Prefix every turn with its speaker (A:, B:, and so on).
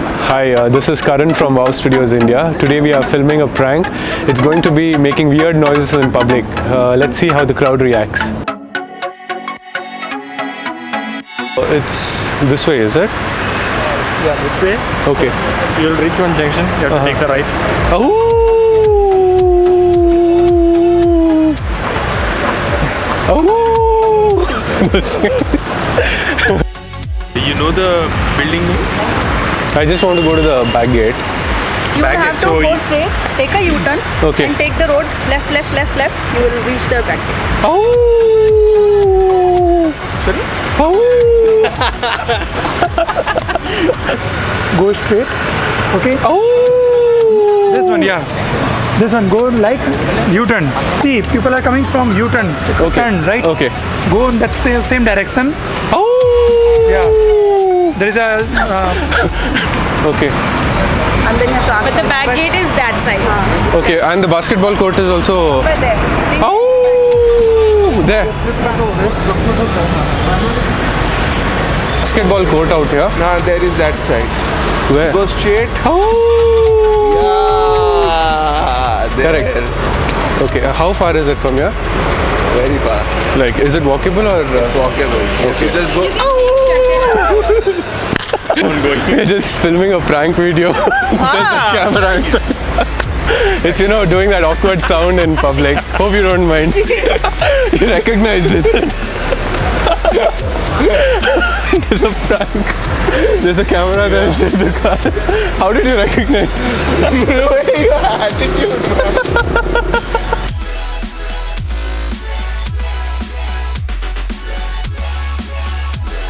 A: Hi, this is Karan from Wow Studios India. Today we are filming a prank. It's going to be making weird noises in public. Let's see how the crowd reacts. It's this way, is it?
B: Yeah, this way.
A: Okay.
B: You'll reach one junction. You have to take the right.
A: Oh!
B: You know the building name?
A: I just want to go to the back gate.
C: You will have to go straight, take a U-turn,
A: Okay.
C: and take the road left. You will reach the back gate.
A: Oh!
B: Sorry?
A: Oh!
D: Go straight. Okay.
A: Oh!
D: This one, yeah. This one, go like U-turn. See, people are coming from U-turn.
A: Okay.
D: Turn, right?
A: Okay.
D: Go in that same direction.
A: Oh!
D: Yeah. There is a.
A: Okay.
C: And then you have to ask.
E: But the back gate is that side.
A: Okay, and the basketball court is also.
C: Over there.
A: Oh! There. Basketball court out here.
F: No, there is that side.
A: Where?
F: Go straight.
A: Oh!
F: There.
A: Correct. Okay, how far is it from here?
F: Very far.
A: Like, is it walkable or?
F: It's walkable. Okay. You just go.
A: We're just filming a prank video. There's a camera. It's, you know, doing that awkward sound in public. Hope you don't mind. You recognized it. There's a prank. There's a camera there inside the car. How did you recognize?
F: Attitude.